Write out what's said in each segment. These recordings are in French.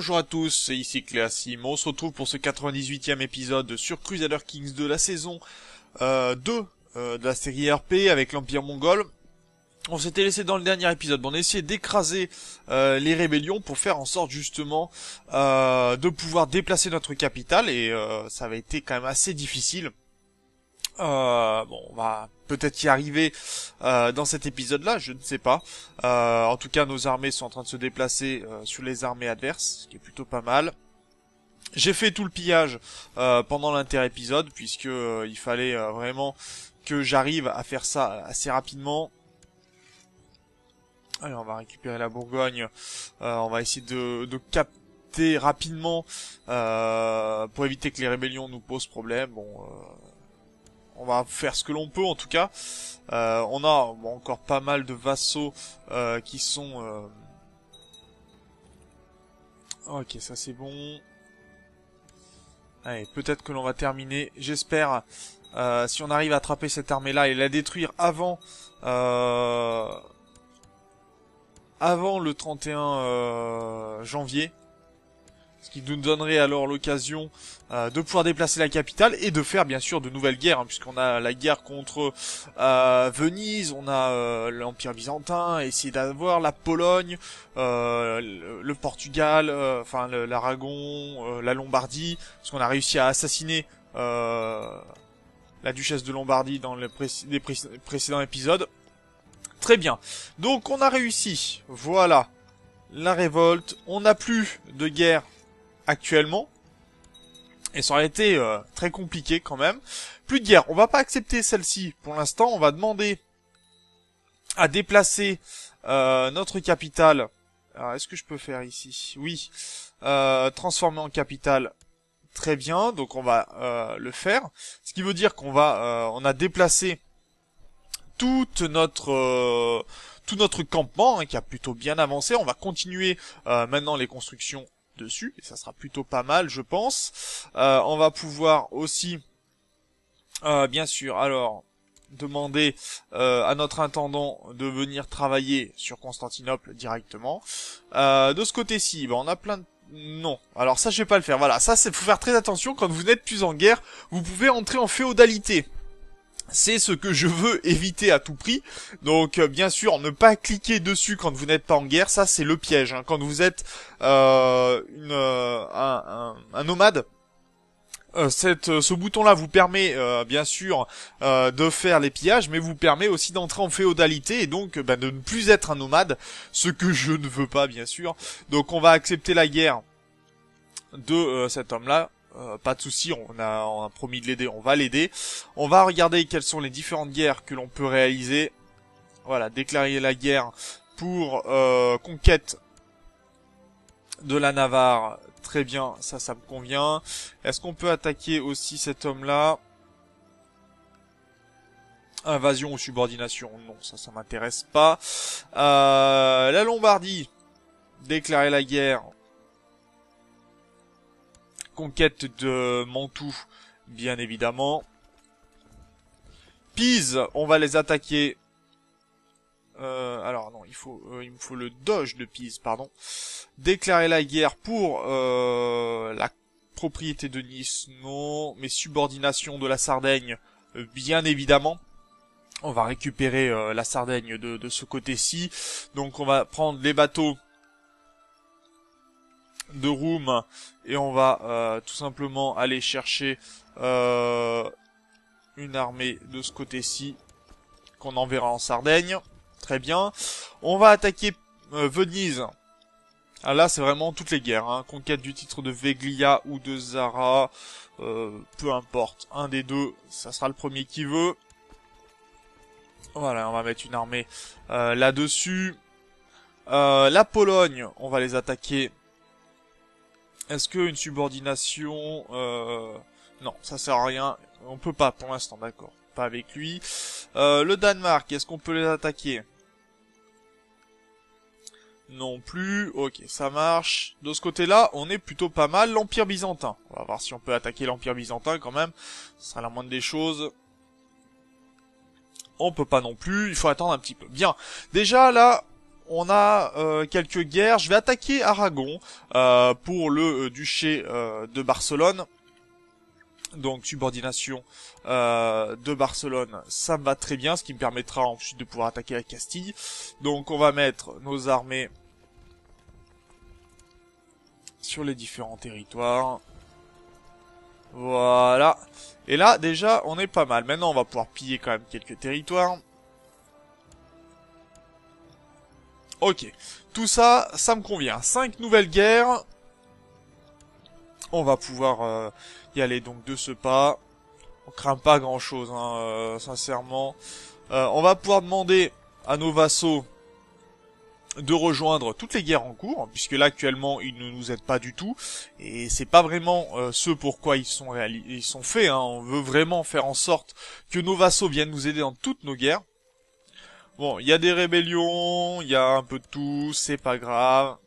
Bonjour à tous, c'est ici Cléasim. On se retrouve pour ce 98e épisode sur Crusader Kings de la saison 2 de la série RP avec l'Empire mongol. On s'était laissé dans le dernier épisode, on a essayé d'écraser les rébellions pour faire en sorte justement de pouvoir déplacer notre capitale et ça avait été quand même assez difficile. Bon, on va peut-être y arriver dans cet épisode-là, je ne sais pas. En tout cas, nos armées sont en train de se déplacer sur les armées adverses, ce qui est plutôt pas mal. J'ai fait tout le pillage pendant l'inter-épisode, puisque il fallait vraiment que j'arrive à faire ça assez rapidement. Allez, on va récupérer la Bourgogne. On va essayer de capter rapidement pour éviter que les rébellions nous posent problème. Bon... on va faire ce que l'on peut en tout cas. On a encore pas mal de vassaux qui sont... Ok, ça c'est bon. Allez, peut-être que l'on va terminer. J'espère, si on arrive à attraper cette armée-là et la détruire avant... avant le 31 janvier. Ce qui nous donnerait alors l'occasion de pouvoir déplacer la capitale et de faire bien sûr de nouvelles guerres, hein, puisqu'on a la guerre contre Venise, on a l'Empire byzantin, essayer d'avoir la Pologne, le Portugal, enfin l'Aragon, la Lombardie, parce qu'on a réussi à assassiner la duchesse de Lombardie dans les précédents épisodes. Très bien, donc on a réussi, voilà, la révolte, on n'a plus de guerre actuellement, et ça aurait été très compliqué quand même. Plus de guerre, on va pas accepter celle-ci pour l'instant, on va demander à déplacer notre capitale. Alors est-ce que je peux faire ici? Oui, transformer en capitale, très bien, donc on va le faire, ce qui veut dire qu'on va, on a déplacé tout notre campement, hein, qui a plutôt bien avancé. On va continuer maintenant les constructions dessus, et ça sera plutôt pas mal, je pense. On va pouvoir aussi, bien sûr, alors demander à notre intendant de venir travailler sur Constantinople directement. De ce côté-ci, on a plein de... Non, alors ça je vais pas le faire. Voilà, ça c'est faut faire très attention quand vous n'êtes plus en guerre. Vous pouvez entrer en féodalité. C'est ce que je veux éviter à tout prix. Donc bien sûr, ne pas cliquer dessus quand vous n'êtes pas en guerre, ça c'est le piège. Hein. Quand vous êtes un nomade, ce bouton-là vous permet bien sûr de faire les pillages, mais vous permet aussi d'entrer en féodalité et donc de ne plus être un nomade, ce que je ne veux pas bien sûr. Donc on va accepter la guerre de cet homme-là. Pas de souci, on a promis de l'aider, on va l'aider. On va regarder quelles sont les différentes guerres que l'on peut réaliser. Voilà, déclarer la guerre pour conquête de la Navarre. Très bien, ça me convient. Est-ce qu'on peut attaquer aussi cet homme-là? Invasion ou subordination? Non, ça m'intéresse pas. La Lombardie, déclarer la guerre. Conquête de Mantoue, bien évidemment. Pise, on va les attaquer. Alors non, il me faut le doge de Pise, pardon. Déclarer la guerre pour la propriété de Nice, non. Mais subordination de la Sardaigne, bien évidemment. On va récupérer la Sardaigne de ce côté-ci. Donc on va prendre les bateaux de Roum et on va tout simplement aller chercher une armée de ce côté-ci qu'on enverra en Sardaigne. Très bien. On va attaquer Venise. Ah, là c'est vraiment toutes les guerres, hein. Conquête du titre de Veglia ou de Zara, peu importe, un des deux, ça sera le premier qui veut. Voilà, on va mettre une armée là-dessus. La Pologne, on va les attaquer. Est-ce qu'une subordination... Non, ça sert à rien. On peut pas pour l'instant, d'accord. Pas avec lui. Le Danemark, est-ce qu'on peut les attaquer? Non plus. Ok, ça marche. De ce côté-là, on est plutôt pas mal. L'Empire byzantin. On va voir si on peut attaquer l'Empire byzantin quand même. Ce sera la moindre des choses. On peut pas non plus. Il faut attendre un petit peu. Bien. Déjà, là... on a quelques guerres. Je vais attaquer Aragon pour le duché de Barcelone. Donc subordination de Barcelone, ça me va très bien, ce qui me permettra ensuite de pouvoir attaquer la Castille. Donc on va mettre nos armées sur les différents territoires. Voilà. Et là, déjà, on est pas mal. Maintenant, on va pouvoir piller quand même quelques territoires. Ok. Tout ça, ça me convient. 5 nouvelles guerres. On va pouvoir y aller donc de ce pas. On craint pas grand chose, hein, sincèrement. On va pouvoir demander à nos vassaux de rejoindre toutes les guerres en cours, puisque là actuellement ils ne nous aident pas du tout, et c'est pas vraiment ce pourquoi ils sont faits, hein. On veut vraiment faire en sorte que nos vassaux viennent nous aider dans toutes nos guerres. Bon, il y a des rébellions, il y a un peu de tout, c'est pas grave.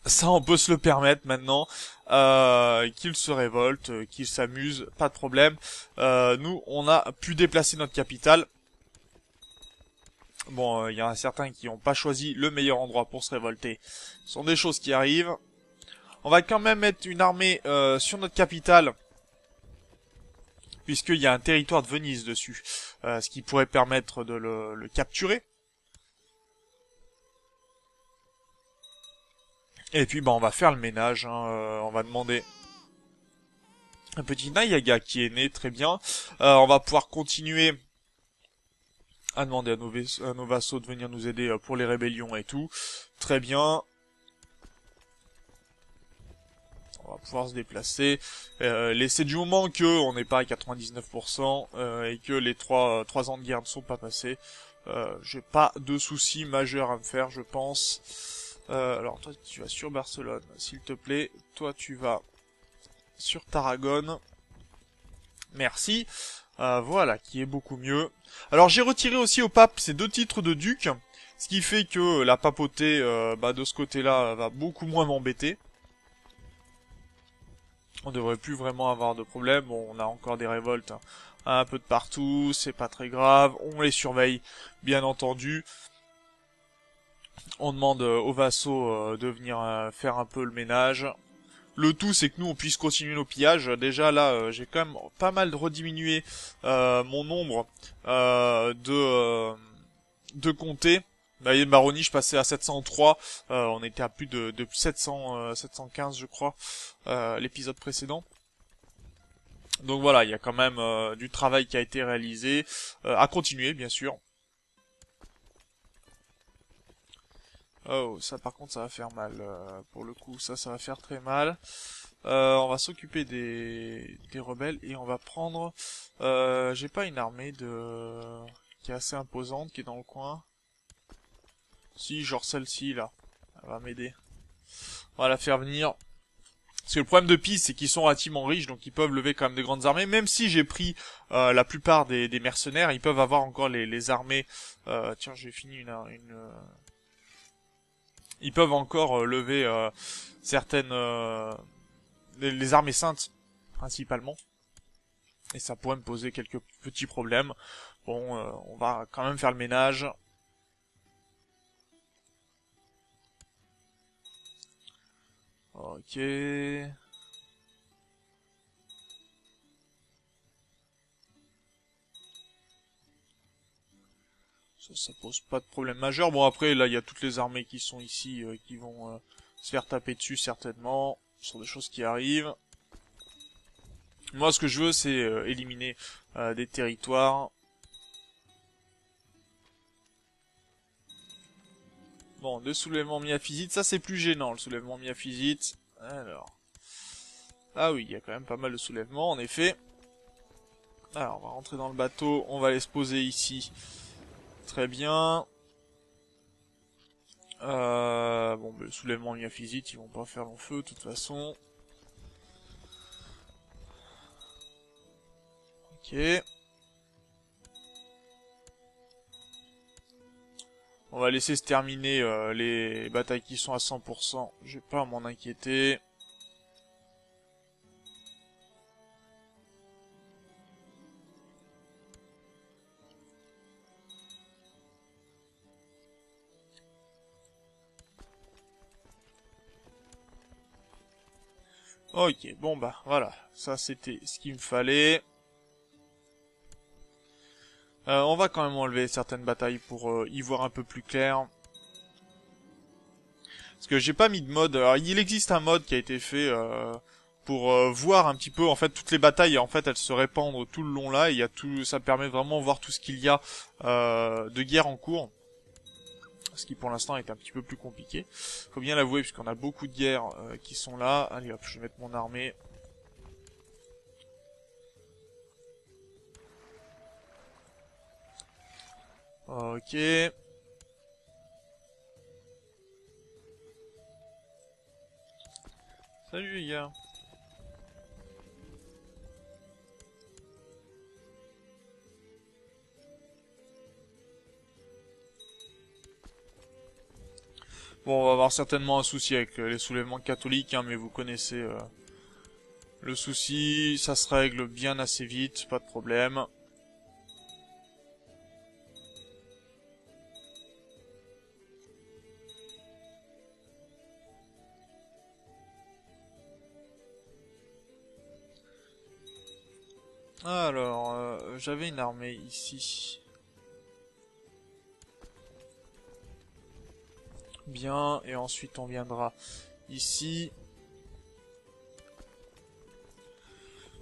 Ça, on peut se le permettre maintenant, qu'ils se révoltent, qu'ils s'amusent, pas de problème. Nous, on a pu déplacer notre capitale. Bon, il y en a certains qui n'ont pas choisi le meilleur endroit pour se révolter. Ce sont des choses qui arrivent. On va quand même mettre une armée sur notre capitale, puisqu'il y a un territoire de Venise dessus, ce qui pourrait permettre de le capturer. Et puis, bah, on va faire le ménage, hein, on va demander un petit Nayaga qui est né, très bien. On va pouvoir continuer à demander à nos vassaux de venir nous aider pour les rébellions et tout. Très bien. On va pouvoir se déplacer. C'est du moment que on n'est pas à 99% et que les 3 ans de guerre ne sont pas passés. J'ai pas de soucis majeurs à me faire, je pense. Alors toi, tu vas sur Barcelone, s'il te plaît. Toi, tu vas sur Tarragone. Merci. Voilà, qui est beaucoup mieux. Alors j'ai retiré aussi au pape ces 2 titres de duc, ce qui fait que la papauté de ce côté-là va beaucoup moins m'embêter. On devrait plus vraiment avoir de problème. Bon, on a encore des révoltes un peu de partout, c'est pas très grave. On les surveille, bien entendu. On demande aux vassaux de venir faire un peu le ménage. Le tout, c'est que nous, on puisse continuer nos pillages. Déjà, là, j'ai quand même pas mal rediminué mon nombre de comtés. Vous voyez, baronnie, je passais à 703. On était à plus de 715, je crois, l'épisode précédent. Donc voilà, il y a quand même du travail qui a été réalisé. À continuer, bien sûr. Oh, ça par contre, ça va faire mal. Pour le coup, ça va faire très mal. On va s'occuper des rebelles et on va prendre... j'ai pas une armée qui est assez imposante, qui est dans le coin. Si, genre celle-ci, là. Elle va m'aider. On va la faire venir. Parce que le problème de Pise, c'est qu'ils sont relativement riches, donc ils peuvent lever quand même des grandes armées. Même si j'ai pris la plupart des mercenaires, ils peuvent avoir encore les armées... tiens, j'ai fini ils peuvent encore lever certaines... les armées saintes, principalement. Et ça pourrait me poser quelques petits problèmes. Bon, on va quand même faire le ménage. Ok. Ça pose pas de problème majeur. Bon, après, là, il y a toutes les armées qui sont ici, qui vont se faire taper dessus, certainement. Ce sont des choses qui arrivent. Moi, ce que je veux, c'est éliminer des territoires. Bon, le soulèvement miaphysite, ça c'est plus gênant, le soulèvement miaphysite. Alors... Ah oui, il y a quand même pas mal de soulèvements, en effet. Alors, on va rentrer dans le bateau, on va aller se poser ici. Très bien. Bon, le soulèvement miaphysite, ils vont pas faire long feu, de toute façon. Ok. On va laisser se terminer les batailles qui sont à 100%. J'ai pas à m'en inquiéter. Ok, bon bah voilà, ça c'était ce qu'il me fallait. On va quand même enlever certaines batailles pour y voir un peu plus clair. Parce que j'ai pas mis de mode. Alors, il existe un mode qui a été fait pour voir un petit peu en fait toutes les batailles. En fait, elles se répandent tout le long là. Et il y a tout, ça permet vraiment de voir tout ce qu'il y a de guerre en cours. Ce qui pour l'instant est un petit peu plus compliqué. Faut bien l'avouer puisqu'on a beaucoup de guerres qui sont là. Allez hop, je vais mettre mon armée. Ok. Salut les gars. Bon, on va avoir certainement un souci avec les soulèvements catholiques, hein, mais vous connaissez le souci, ça se règle bien assez vite, pas de problème. Alors, j'avais une armée ici. Bien, et ensuite on viendra ici.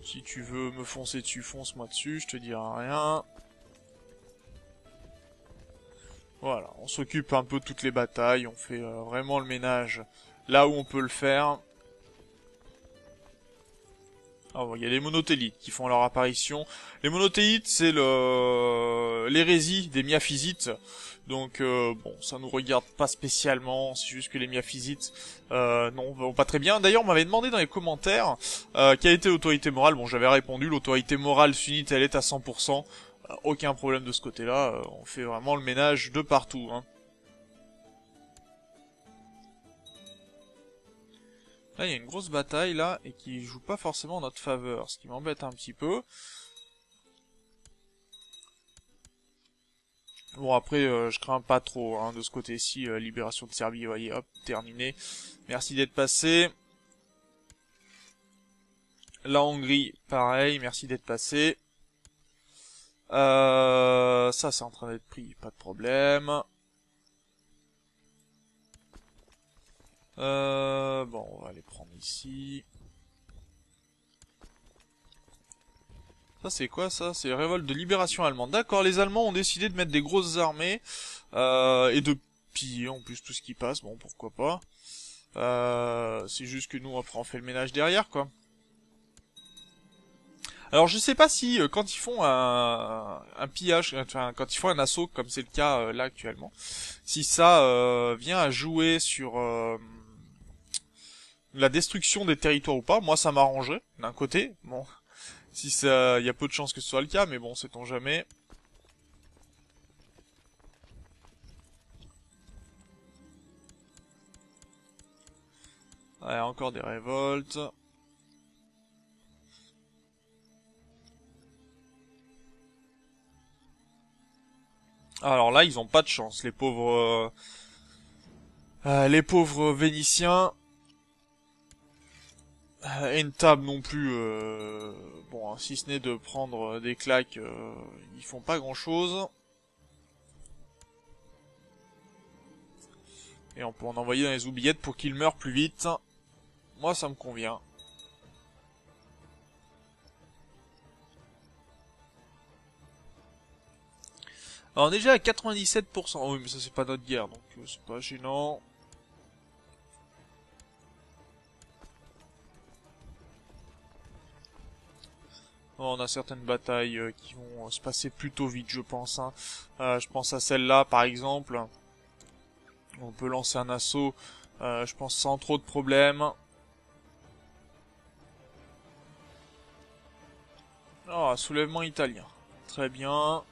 Si tu veux me foncer dessus, fonce-moi dessus, je te dirai rien. Voilà, on s'occupe un peu de toutes les batailles, on fait vraiment le ménage là où on peut le faire. Ah bon, il y a les monothélites qui font leur apparition. Les monothélites, c'est l'hérésie des miaphysites. Donc bon, ça nous regarde pas spécialement, c'est juste que les miaphysites non, vont pas très bien. D'ailleurs, on m'avait demandé dans les commentaires quelle était l'autorité morale. Bon, j'avais répondu, l'autorité morale sunnite, elle est à 100%. Aucun problème de ce côté-là, on fait vraiment le ménage de partout, hein. Là, il y a une grosse bataille, là, et qui joue pas forcément en notre faveur, ce qui m'embête un petit peu. Bon, après, je crains pas trop, hein, de ce côté-ci, libération de Serbie, voyez, hop, terminé. Merci d'être passé. La Hongrie, pareil, merci d'être passé. Ça, c'est en train d'être pris, pas de problème. Bon, on va les prendre ici. Ça, c'est quoi, ça? C'est révolte de libération allemande. D'accord, les Allemands ont décidé de mettre des grosses armées, et de piller, en plus, tout ce qui passe. Bon, pourquoi pas. C'est juste que nous, après, on fait le ménage derrière, quoi. Alors je sais pas si quand ils font un pillage, enfin quand ils font un assaut comme c'est le cas là actuellement, si ça vient à jouer sur la destruction des territoires ou pas. Moi ça m'arrangerait d'un côté. Bon, si ça, il y a peu de chances que ce soit le cas, mais bon, sait-on jamais. Ouais, encore des révoltes. Alors là, ils ont pas de chance, les pauvres Vénitiens. Et une table non plus, bon, hein, si ce n'est de prendre des claques, ils font pas grand chose. Et on peut en envoyer dans les oubliettes pour qu'ils meurent plus vite. Moi, ça me convient. Alors, on est déjà à 97%. Oh oui, mais ça, c'est pas notre guerre, donc c'est pas gênant. On a certaines batailles qui vont se passer plutôt vite, je pense, hein. Je pense à celle-là, par exemple. On peut lancer un assaut, je pense, sans trop de problèmes. Oh, un soulèvement italien. Très bien.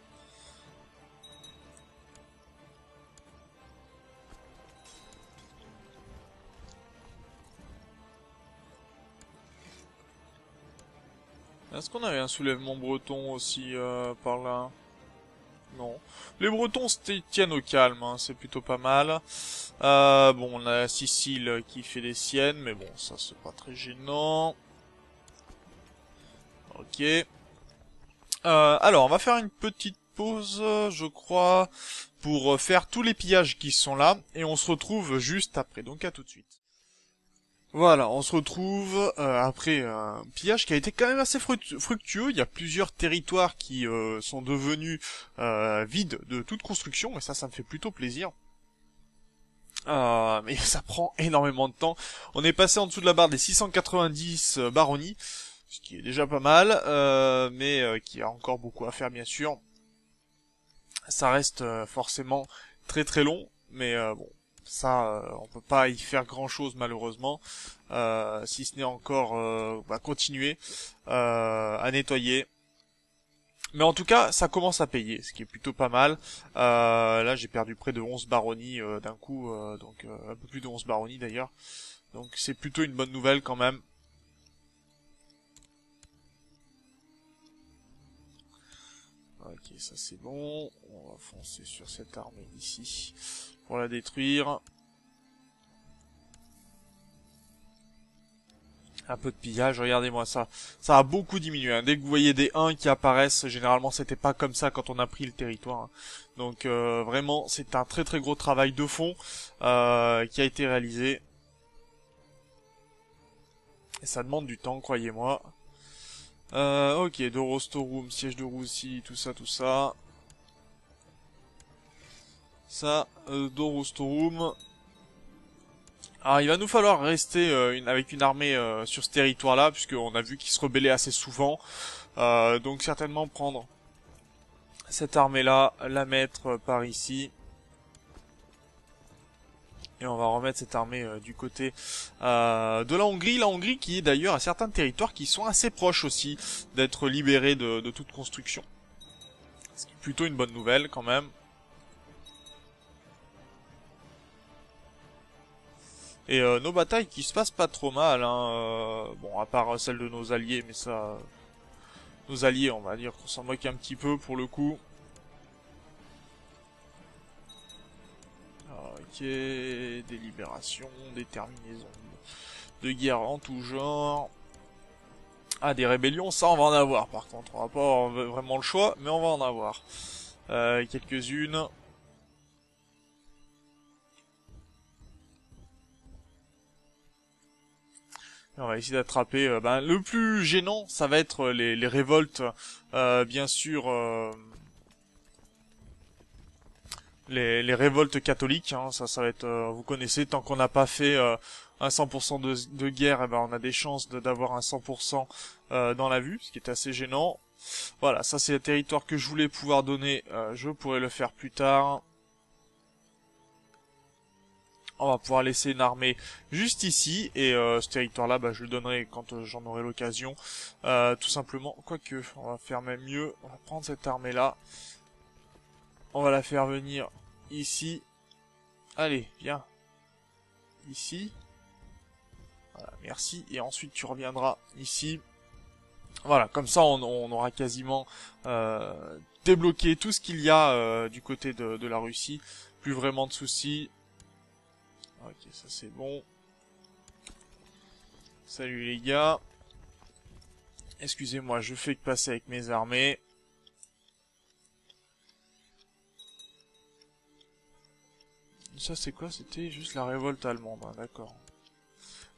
Est-ce qu'on avait un soulèvement breton aussi par là? Non. Les Bretons se tiennent au calme, hein, c'est plutôt pas mal. Bon, on a la Sicile qui fait des siennes, mais bon, ça c'est pas très gênant. Ok. Alors, on va faire une petite pause, je crois, pour faire tous les pillages qui sont là, et on se retrouve juste après, donc à tout de suite. Voilà, on se retrouve après un pillage qui a été quand même assez fructueux. Il y a plusieurs territoires qui sont devenus vides de toute construction, et ça me fait plutôt plaisir. Mais ça prend énormément de temps. On est passé en dessous de la barre des 690 baronnies, ce qui est déjà pas mal, mais qui a encore beaucoup à faire bien sûr. Ça reste forcément très très long, mais bon. Ça, on peut pas y faire grand chose malheureusement, si ce n'est encore continuer à nettoyer. Mais en tout cas, ça commence à payer, ce qui est plutôt pas mal. Là, j'ai perdu près de 11 baronnies d'un coup, donc un peu plus de 11 baronnies d'ailleurs. Donc c'est plutôt une bonne nouvelle quand même. Ok, ça c'est bon. On va foncer sur cette armée ici pour la détruire. Un peu de pillage, regardez-moi ça. Ça a beaucoup diminué. Hein. Dès que vous voyez des 1 qui apparaissent, généralement c'était pas comme ça quand on a pris le territoire. Hein. Donc vraiment, c'est un très très gros travail de fond qui a été réalisé. Et ça demande du temps, croyez-moi. Ok, Dorostorum, siège de Roussie, tout ça, tout ça. Ça, Dorostorum. Alors il va nous falloir rester avec une armée sur ce territoire-là, puisqu'on a vu qu'ils se rebellaient assez souvent. Donc certainement prendre cette armée-là, la mettre par ici. Et on va remettre cette armée du côté de la Hongrie. La Hongrie qui d'ailleurs a certains territoires qui sont assez proches aussi d'être libérés de toute construction. Ce qui est plutôt une bonne nouvelle quand même. Et nos batailles qui se passent pas trop mal, hein, bon à part celle de nos alliés, mais ça, nos alliés on va dire qu'on s'en moque un petit peu pour le coup. Ok, des libérations, des terminaisons de guerre en tout genre. Ah, des rébellions, ça on va en avoir par contre, on va pas avoir vraiment le choix, mais on va en avoir. Quelques-unes. On va essayer d'attraper. Le plus gênant, ça va être les révoltes, bien sûr. Les révoltes catholiques, hein, ça va être. Vous connaissez, tant qu'on n'a pas fait un 100% de guerre, eh ben on a des chances d'avoir un 100% dans la vue, ce qui est assez gênant. Voilà, ça c'est le territoire que je voulais pouvoir donner. Je pourrais le faire plus tard. On va pouvoir laisser une armée juste ici, et ce territoire-là, je le donnerai quand j'en aurai l'occasion. Tout simplement, quoique, on va faire même mieux. On va prendre cette armée-là. On va la faire venir ici. Allez, viens. Ici. Voilà, merci. Et ensuite, tu reviendras ici. Voilà, comme ça, on aura quasiment débloqué tout ce qu'il y a du côté de la Russie. Plus vraiment de soucis. Ok, ça c'est bon. Salut les gars. Excusez-moi, je fais que passer avec mes armées. Ça c'est quoi? C'était juste la révolte allemande, hein, d'accord.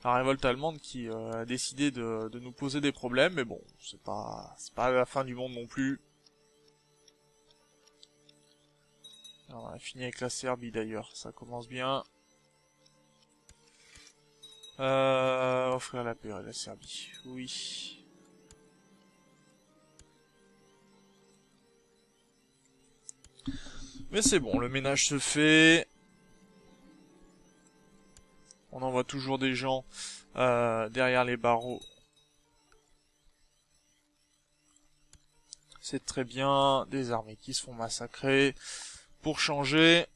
La révolte allemande qui a décidé de nous poser des problèmes, mais bon, c'est pas la fin du monde non plus. Alors, on a fini avec la Serbie d'ailleurs, ça commence bien. Offrir la paix à la Serbie, oui. Mais c'est bon, le ménage se fait. On envoie toujours des gens derrière les barreaux. C'est très bien. Des armées qui se font massacrer. Pour changer.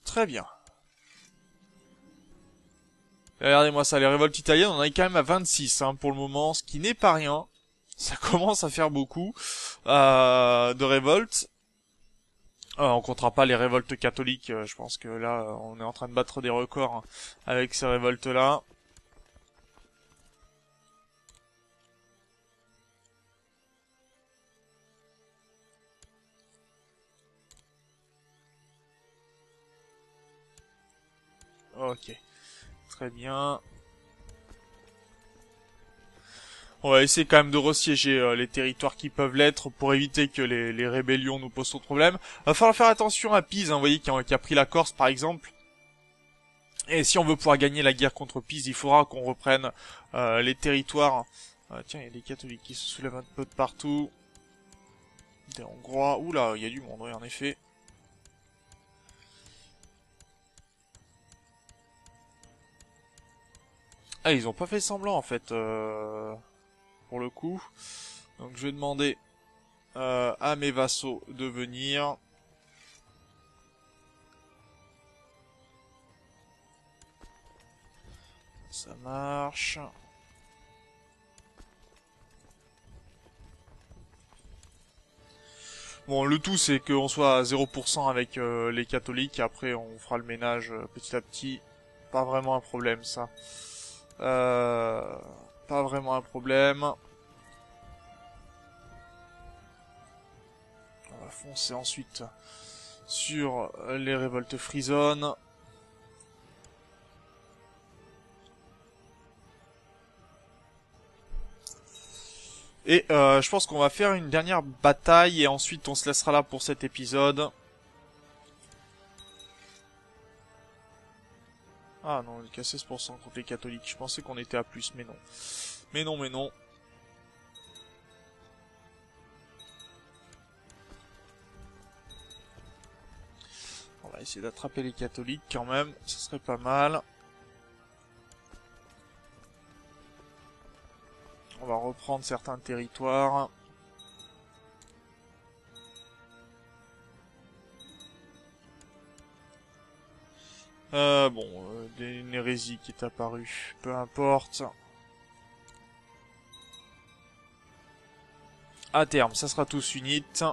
Très bien. Regardez-moi ça, les révoltes italiennes, on en est quand même à 26 hein, pour le moment, ce qui n'est pas rien. Ça commence à faire beaucoup de révoltes. On comptera pas les révoltes catholiques, je pense que là, on est en train de battre des records hein, avec ces révoltes-là. Ok, très bien. On va essayer quand même de ressiéger les territoires qui peuvent l'être pour éviter que les rébellions nous posent trop de problèmes. Va falloir faire attention à Pise, hein, vous voyez, qui a pris la Corse par exemple. Et si on veut pouvoir gagner la guerre contre Pise, il faudra qu'on reprenne les territoires. Tiens, il y a des catholiques qui se soulèvent un peu de partout. Des Hongrois. Oula, il y a du monde, oui, en effet. Ah, ils ont pas fait semblant en fait, pour le coup. Donc je vais demander à mes vassaux de venir. Ça marche. Bon, le tout c'est qu'on soit à 0% avec les catholiques. Après, on fera le ménage petit à petit. Pas vraiment un problème, ça. Pas vraiment un problème. On va foncer ensuite sur les révoltes frisonnes. Et je pense qu'on va faire une dernière bataille et ensuite on se laissera là pour cet épisode. Ah non, on est qu'à 16% contre les catholiques. Je pensais qu'on était à plus, mais non. Mais non, mais non. On va essayer d'attraper les catholiques quand même. Ce serait pas mal. On va reprendre certains territoires. Une hérésie qui est apparue. Peu importe. À terme, ça sera tous sunnite.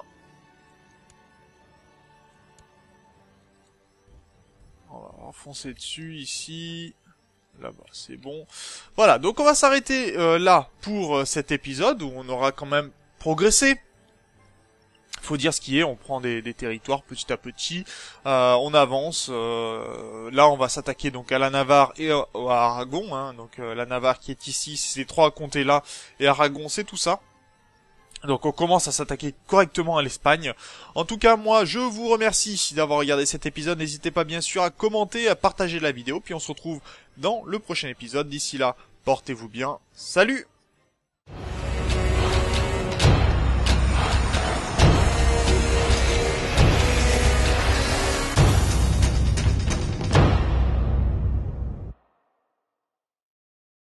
On va enfoncer dessus, ici. Là-bas, c'est bon. Voilà, donc on va s'arrêter là pour cet épisode où on aura quand même progressé. Faut dire ce qui est, on prend des territoires petit à petit, on avance. Là, on va s'attaquer donc à la Navarre et à Aragon. Hein, donc la Navarre qui est ici, ces trois comtés là, et Aragon, c'est tout ça. Donc on commence à s'attaquer correctement à l'Espagne. En tout cas, moi, je vous remercie d'avoir regardé cet épisode. N'hésitez pas bien sûr à commenter, à partager la vidéo. Puis on se retrouve dans le prochain épisode. D'ici là, portez-vous bien. Salut!